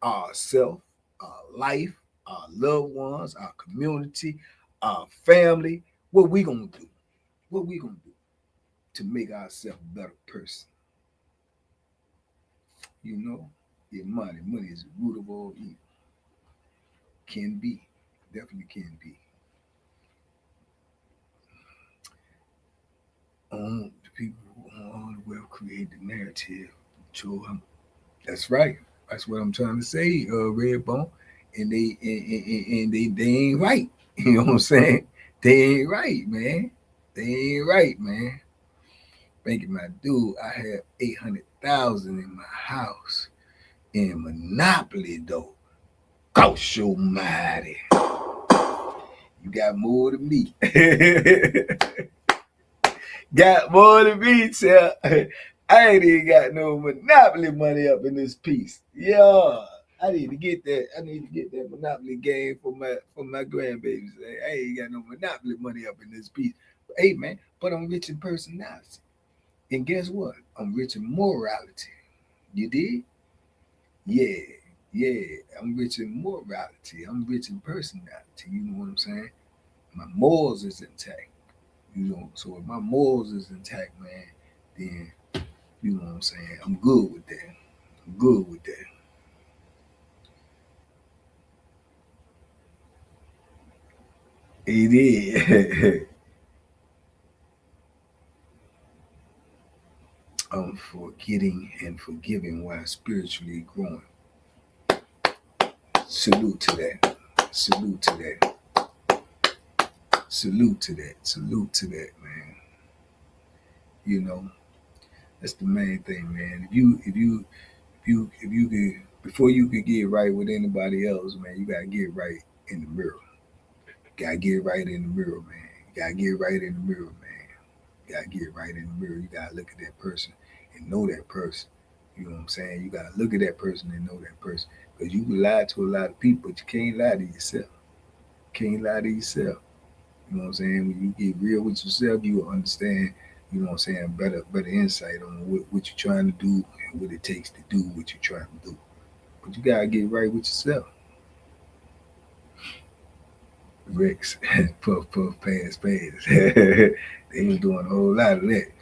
ourselves, our life, our loved ones, our community, our family. What we gonna do? What we gonna do to make ourselves a better person? Yeah, money is the root of all evil. Can be, definitely can be. The people who own all the wealth create the narrative. That's right. That's what I'm trying to say, Redbone. And they ain't right. You know what I'm saying? They ain't right, man. They ain't right, man. Thinking my dude, I have 800,000 in my house in Monopoly though. Gosh almighty. You got more than me. Got more than me, tell. I ain't even got no Monopoly money up in this piece. Yeah. I need to get that. I need to get that Monopoly game for my grandbabies. I ain't got no Monopoly money up in this piece. But, hey man, but I'm rich in personality. And guess what? I'm rich in morality. You did? Yeah. I'm rich in morality. I'm rich in personality. You know what I'm saying? My morals is intact. So if my morals is intact, man, then you know what I'm saying? I'm good with that. I'm good with that. It is. I'm forgetting and forgiving while spiritually growing. Salute to that. Salute to that. Salute to that. Salute to that, man. That's the main thing, man. If you could, before you could get right with anybody else, man, you gotta get right in the mirror. Gotta get right in the mirror, man. You gotta get right in the mirror, man. You gotta get right in the mirror. You gotta look at that person and know that person. You know what I'm saying? You gotta look at that person and know that person. Because you can lie to a lot of people, but you can't lie to yourself. Can't lie to yourself. You know what I'm saying? When you get real with yourself, you will understand, you know what I'm saying, better insight on what you're trying to do and what it takes to do what you're trying to do. But you gotta get right with yourself. Rex, puff, puff, pass, pass. They was doing a whole lot of that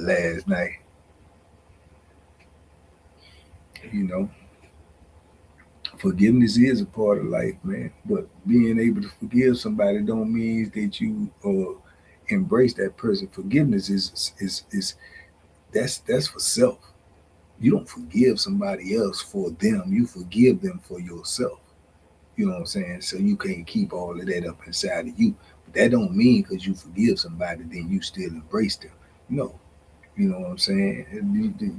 last night. You know, forgiveness is a part of life, man. But being able to forgive somebody don't mean that you embrace that person. Forgiveness is that's for self. You don't forgive somebody else for them. You forgive them for yourself. You know what I'm saying? So you can't keep all of that up inside of you. But that don't mean because you forgive somebody, then you still embrace them. No, you know what I'm saying?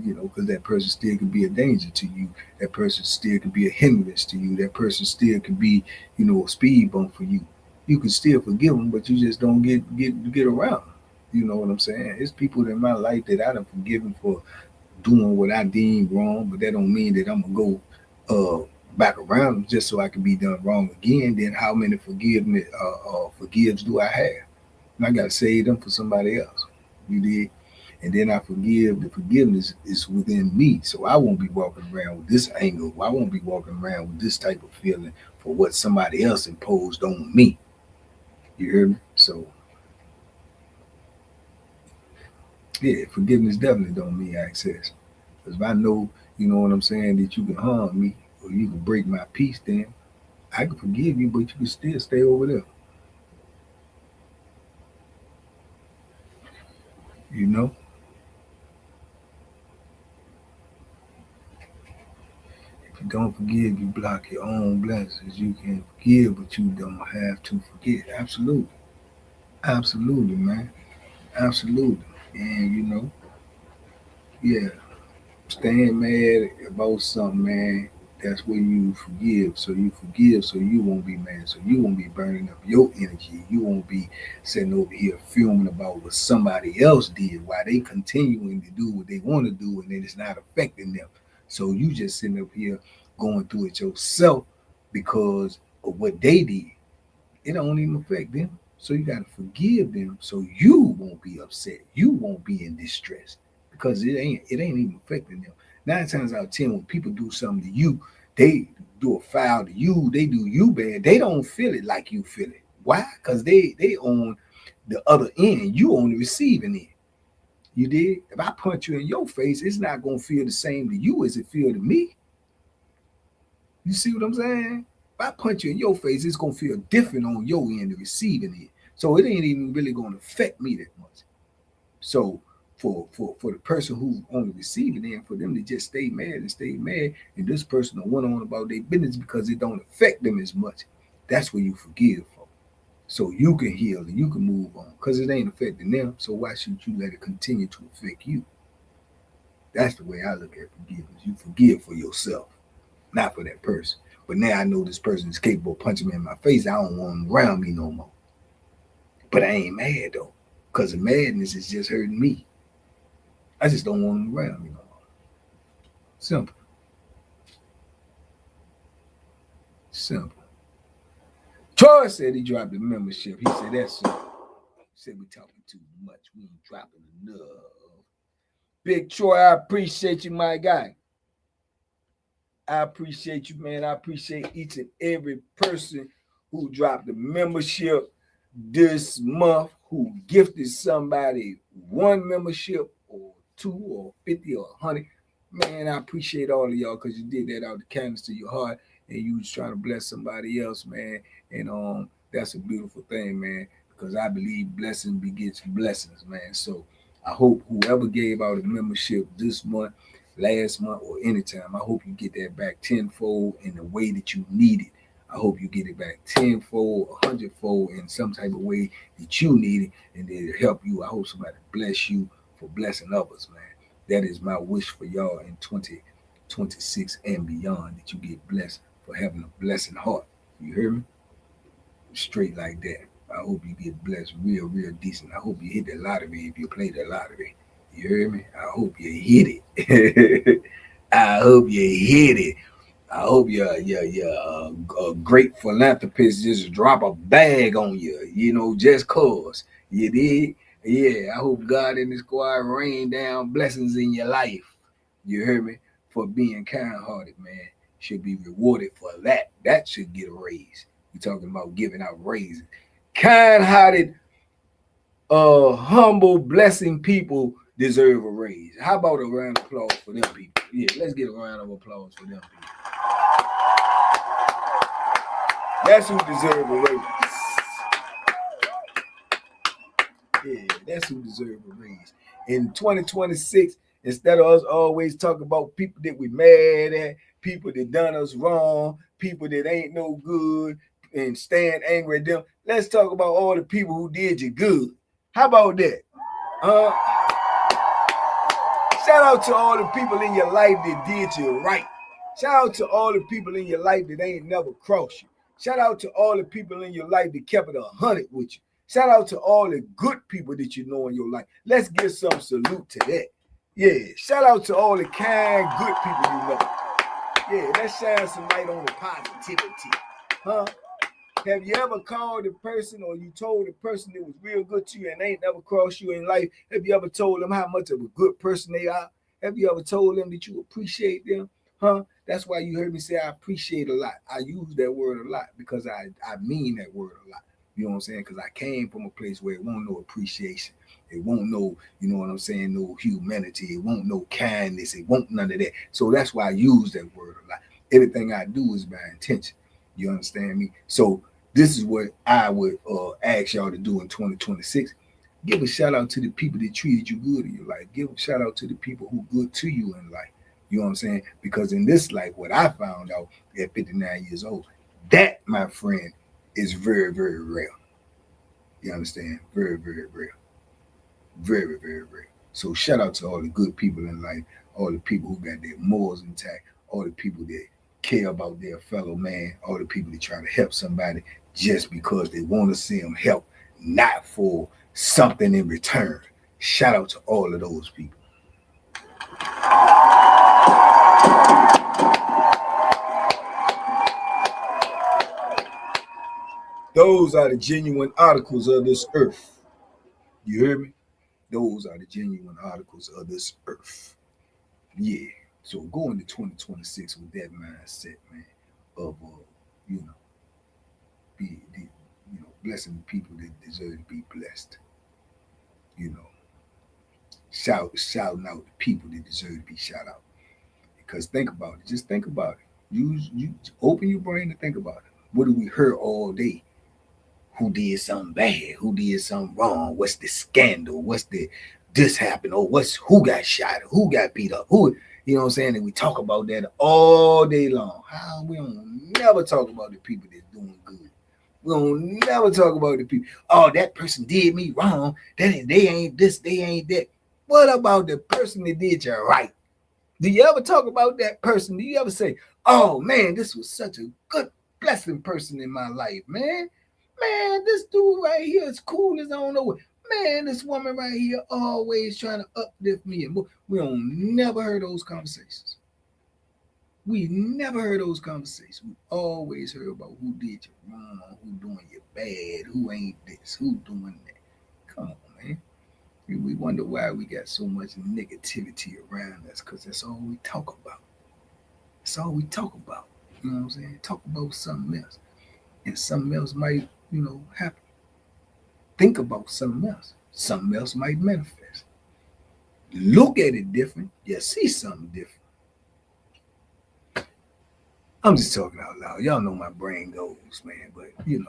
You know, because that person still could be a danger to you. That person still could be a hindrance to you. That person still could be, you know, a speed bump for you. You can still forgive them, but you just don't get around them. You know what I'm saying? It's people in my life that I done forgiven for doing what I deemed wrong, but that don't mean that I'm gonna go back around them just so I can be done wrong again. Then how many forgives do I have? And I gotta save them for somebody else. You did. And then I forgive. The forgiveness is within me, so I won't be walking around with this anger. I won't be walking around with this type of feeling for what somebody else imposed on me. You hear me? So yeah, forgiveness definitely don't mean access. Because if I know, you know what I'm saying, that you can harm me or you can break my peace, then I can forgive you, but you can still stay over there. You know, if you don't forgive, you block your own blessings. You can forgive, but you don't have to forget. Absolutely, absolutely, man, absolutely. And you know, yeah, staying mad about something, man, that's where you forgive. So you forgive so you won't be mad. So you won't be burning up your energy. You won't be sitting over here fuming about what somebody else did while they continuing to do what they want to do and then it's not affecting them. So you just sitting up here going through it yourself because of what they did. It don't even affect them. So you got to forgive them so you won't be upset. You won't be in distress because it ain't even affecting them. 9 times out of 10, when people do something to you, they do a foul to you, they do you bad. They don't feel it like you feel it. Why? Because they on the other end. You on the receiving end. You did. If I punch you in your face, it's not gonna feel the same to you as it feel to me. You see what I'm saying? If I punch you in your face, it's gonna feel different on your end, the receiving it. So it ain't even really gonna affect me that much. So for the person who's on the receiving end, for them to just stay mad, and this person went on about their business because it don't affect them as much. That's where you forgive for. So you can heal and you can move on because it ain't affecting them. So why should you let it continue to affect you? That's the way I look at forgiveness. You forgive for yourself, not for that person. But now I know this person is capable of punching me in my face. I don't want him around me no more. But I ain't mad though, because the madness is just hurting me. I just don't want him around me no more. Simple, simple. Troy said he dropped the membership. He said that's simple. He said we talking too much. We ain't dropping enough. Big Troy, I appreciate you, my guy. I appreciate you, man. I appreciate each and every person who dropped the membership this month, who gifted somebody one membership or two or 50 or 100. Man, I appreciate all of y'all because you did that out of the kindness to your heart and you was trying to bless somebody else, man. And that's a beautiful thing, man, because I believe blessing begets blessings, man. So I hope whoever gave out a membership this month, last month, or anytime, I hope you get that back tenfold in the way that you need it. I hope you get it back tenfold, 100-fold in some type of way that you need it, and it'll help you. I hope somebody bless you for blessing others, man. That is my wish for y'all in 2026 and beyond, that you get blessed for having a blessing heart. You hear me? Straight like that. I hope you get blessed real, real decent. I hope you hit the lottery if you play the lottery. You hear me? I hope you hit it. I hope you hit it. I hope your great philanthropist just drop a bag on you, you know, just cause you did. Yeah, I hope God and His squad rain down blessings in your life. You hear me? For being kind-hearted, man. Should be rewarded for that. That should get a raise. You talking about giving out raises? Kind-hearted, humble, blessing people deserve a raise. How about a round of applause for them people? Yeah, let's get a round of applause for them people. That's who deserve a raise. Yeah, that's who deserve a raise. In 2026, Instead of us always talking about people that we mad at, people that done us wrong, people that ain't no good, and stand angry at them. Let's talk about all the people who did you good. How about that? Shout out to all the people in your life that did you right. Shout out to all the people in your life that ain't never crossed you. Shout out to all the people in your life that kept it 100 with you. Shout out to all the good people that you know in your life. Let's give some salute to that. Yeah, shout out to all the kind, good people you know. Yeah, let's shine some light on the positivity. Huh? Have you ever called a person or you told a person that was real good to you and ain't never crossed you in life? Have you ever told them how much of a good person they are? Have you ever told them that you appreciate them? Huh? That's why you heard me say I appreciate a lot. I use that word a lot because I mean that word a lot. You know what I'm saying? Because I came from a place where it won't no appreciation. It won't no, you know what I'm saying, no humanity. It won't no kindness. It won't none of that. So that's why I use that word a lot. Everything I do is by intention. You understand me? So this is what I would ask y'all to do in 2026. Give a shout out to the people that treated you good in your life. Give a shout out to the people who good to you in life. You know what I'm saying? Because in this life, what I found out at 59 years old, that, my friend, is very, very rare. You understand? Very, very rare. Very, very rare. So shout out to all the good people in life, all the people who got their morals intact, all the people that care about their fellow man, all the people that try to help somebody just because they want to see them help, not for something in return. Shout out to all of those people. Those are the genuine articles of this earth. You hear me? Those are the genuine articles of this earth. Yeah. So go into 2026 with that mindset, man, of you know, blessing the people that deserve to be blessed. You know, shouting out the people that deserve to be shout out. Because think about it. Just think about it. You open your brain and think about it. What do we hear all day? Who did something bad? Who did something wrong? What's the scandal? What's the this happened? Or who got shot? Who got beat up? Who, you know what I'm saying? And we talk about that all day long. How we don't never talk about the people that's doing good. We don't never talk about the people. Oh, that person did me wrong. They ain't this, they ain't that. What about the person that did you right? Do you ever talk about that person? Do you ever say, oh man, this was such a good blessing person in my life, man? Man, this dude right here is cool as I don't know what. Man, this woman right here always trying to uplift me. And we don't never heard those conversations. We never heard those conversations. We always heard about who did you wrong, who doing you bad, who ain't this, who doing that. Come on, man. We wonder why we got so much negativity around us because that's all we talk about. That's all we talk about. You know what I'm saying? Talk about something else. And something else might, happen. Think about something else. Something else might manifest. Look at it different. You see something different. I'm just talking out loud. Y'all know my brain goes, man. But, yeah.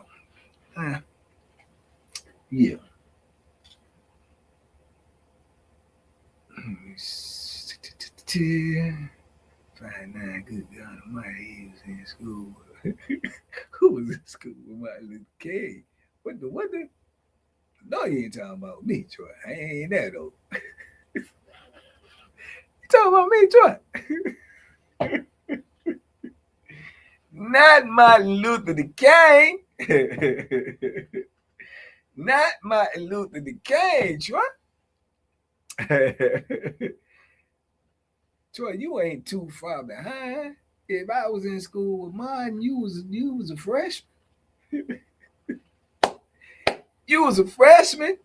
59, good God Almighty, he was in school. Who was in school with Martin Luther King? What the? No, you ain't talking about me, Troy. I ain't that old. You talking about me, Troy? Not Martin Luther the King. Not Martin Luther the King, Troy. Troy, you ain't too far behind. If I was in school with Martin, you was a freshman. You was a freshman?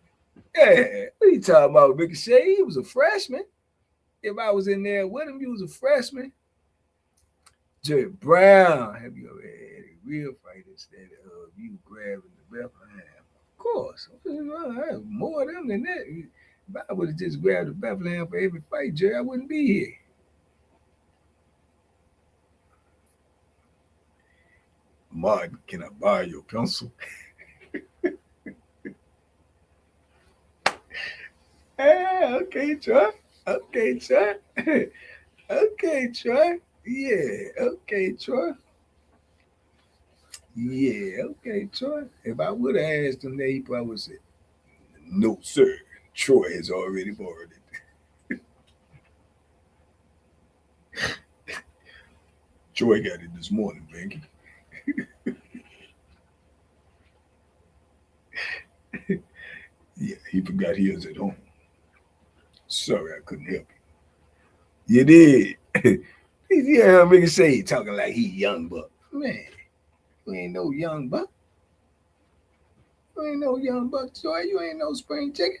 Yeah. What are you talking about, Ricochet? He was a freshman. If I was in there with him, you was a freshman. Jerry Brown, have you ever had a real fight instead of you grabbing the Bethlehem? Of course. More of them than that. If I would have just grabbed the Bethlehem for every fight, Jerry, I wouldn't be here. Martin, can I borrow your pencil? Okay, Troy. Okay, Troy. Okay, Troy. Yeah. Okay, Troy. Yeah. Okay, Troy. If I would have asked him that, he probably would say, "No, sir. Troy has already borrowed it. Troy got it this morning, Banky. Yeah, he forgot he was at home. Sorry, I couldn't help you. You did." Yeah, nigga say he talking like he young buck. Man, you ain't no young buck. You ain't no young buck, Troy. You ain't no spring chicken.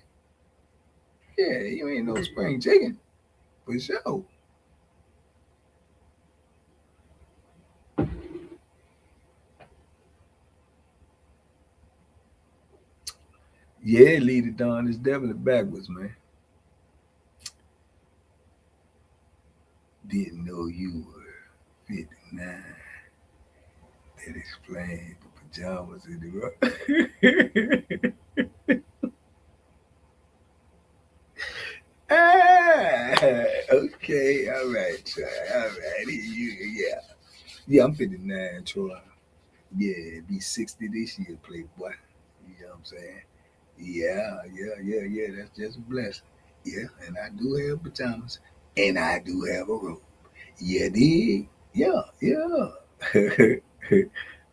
Yeah, you ain't no spring chicken. For sure. Yeah, lead it down. It's definitely backwards, man. Didn't know you were 59. That explained the pajamas in the room. Okay, all right, Troy. All right. Yeah. Yeah, I'm 59, Troy. Yeah, be 60 this year, playboy. You know what I'm saying? Yeah. That's just a blessing. Yeah, and I do have pajamas, and I do have a robe. Yeah, dig? Yeah.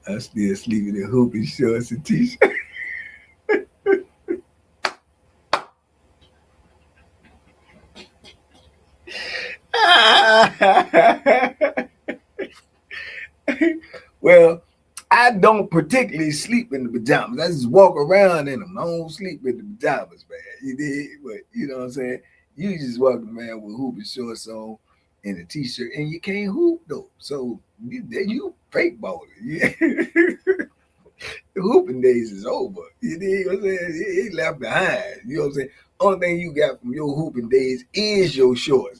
I still sleep in the hooping shorts and t-shirt. Well, I don't particularly sleep in the pajamas. I just walk around in them. I don't sleep in the pajamas, man. You did, but you know what I'm saying? You just walk around with hooping shorts on and a t-shirt, and you can't hoop though. So you fake baller. Yeah. The hooping days is over. You dig what I'm saying? He left behind. You know what I'm saying? Only thing you got from your hooping days is your shorts.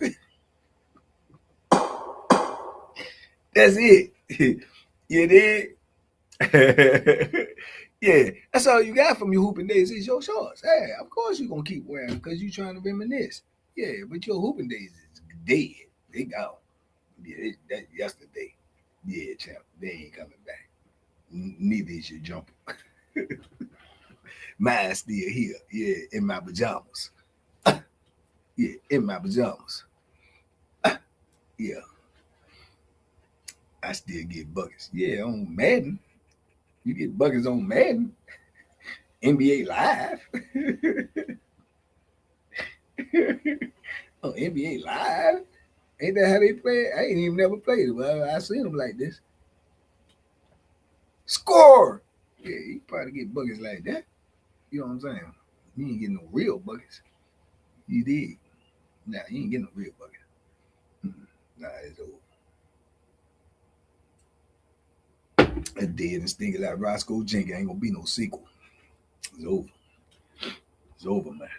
That's it. You dig? Yeah, that's all you got from your hooping days is your shorts. Hey, of course you're gonna keep wearing them because you're trying to reminisce. Yeah, but your hooping days is dead. They gone. Yeah, that's yesterday. Yeah, champ. They ain't coming back. Neither is your jumper. Mine's still here. Yeah, in my pajamas. Yeah, in my pajamas. Yeah, I still get buckets. Yeah, on Madden. You get buckets on Madden. NBA Live. On NBA Live. Ain't that how they play? I ain't even never played it, but I seen them like this. Score! Yeah, you probably get buckets like that. You know what I'm saying? You ain't getting no real buckets. You did. Nah, you ain't getting no real buckets. Nah, it's over. It dead and stinking like Roscoe Jenkins. Ain't gonna be no sequel. It's over. It's over, man.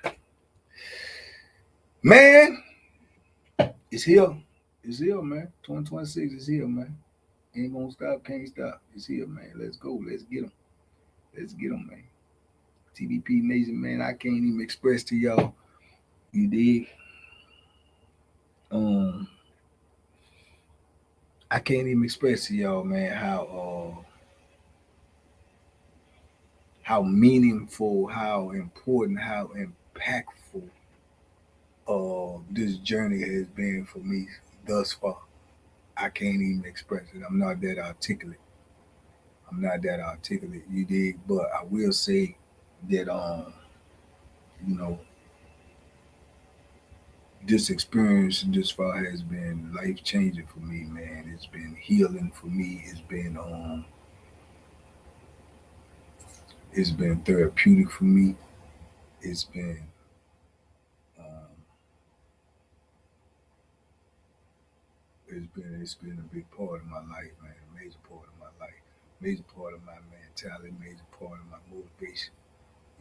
Man, it's here. It's here, man. 2026 is here, man. Ain't gonna stop, can't stop. It's here, man. Let's go. Let's get them. Let's get them, man. TBP Nation, man. I can't even express to y'all. You dig? Um, I can't even express to y'all, man, how meaningful, how important, how impactful this journey has been for me thus far. I can't even express it. I'm not that articulate. I'm not that articulate. You dig? But I will say that you know, this experience this far has been life changing for me, man. It's been healing for me. It's been therapeutic for me. It's been um, it's been a big part of my life, man. A major part of my life, major part of my mentality, major part of my motivation.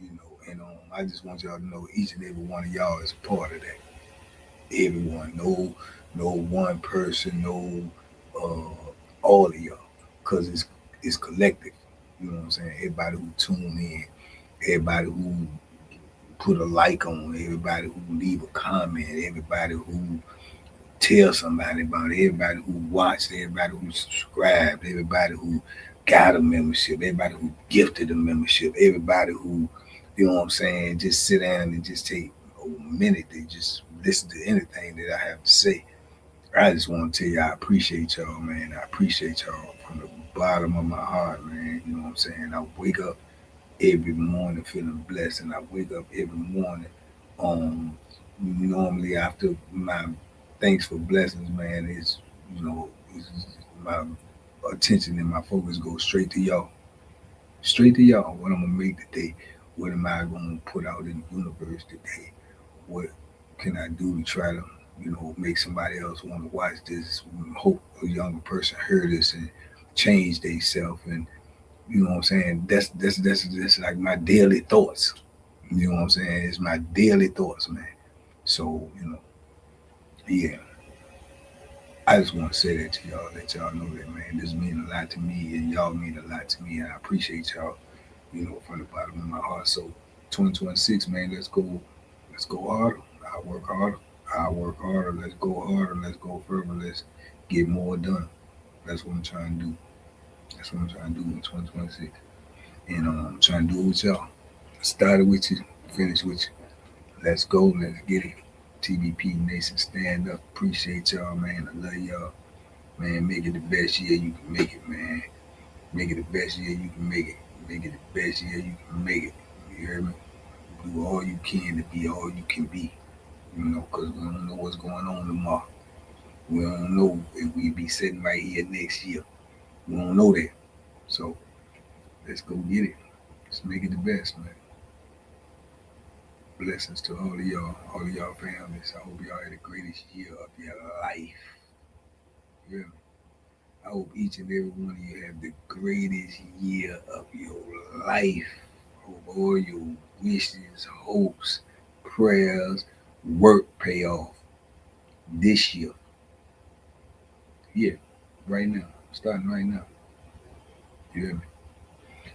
You know, and I just want y'all to know each and every one of y'all is a part of that. Everyone, no one person, no all of y'all, cause it's collective. You know what I'm saying? Everybody who tune in, everybody who put a like on, everybody who leave a comment, everybody who tell somebody about it, everybody who watched, everybody who subscribed, everybody who got a membership, everybody who gifted a membership, everybody who, you know what I'm saying, just sit down and just take a minute to just listen to anything that I have to say. I just want to tell you I appreciate y'all, man. I appreciate y'all from the bottom of my heart, man. You know what I'm saying? I wake up every morning feeling blessed, and I wake up every morning um normally after my thanks for blessings, man, is you know, is my attention and my focus goes straight to y'all. Straight to y'all. What I'm gonna make today. What am I gonna put out in the universe today? What can I do to try to, make somebody else want to watch this? Hope a younger person hear this and change themselves. And you know what I'm saying? That's like my daily thoughts. You know what I'm saying? It's my daily thoughts, man. So, yeah. I just want to say that to y'all, let y'all know that, man. This means a lot to me, and y'all mean a lot to me, and I appreciate y'all, from the bottom of my heart. So, 2026, man, let's go harder. I work harder. I work harder. Let's go harder. Let's go further. Let's get more done. That's what I'm trying to do. That's what I'm trying to do in 2026, and I'm trying to do it with y'all. Started with you, finish with you. Let's go. Let's get it. TBP Nation, stand up. Appreciate y'all, man. I love y'all. Man, make it the best year you can make it, man. Make it the best year you can make it. Make it the best year you can make it. You hear me? Do all you can to be all you can be. Because we don't know what's going on tomorrow. We don't know if we be sitting right here next year. We don't know that. So let's go get it. Let's make it the best, man. Blessings to all of y'all families. I hope y'all had the greatest year of your life. You hear me? I hope each and every one of you have the greatest year of your life. I hope all your wishes, hopes, prayers, work pay off this year. Yeah, right now. Starting right now. You hear me?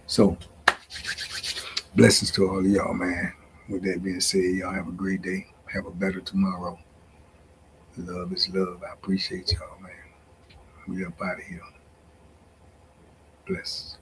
So, blessings to all of y'all, man. With that being said, y'all have a great day. Have a better tomorrow. Love is love. I appreciate y'all, man. We up out of here. Bless.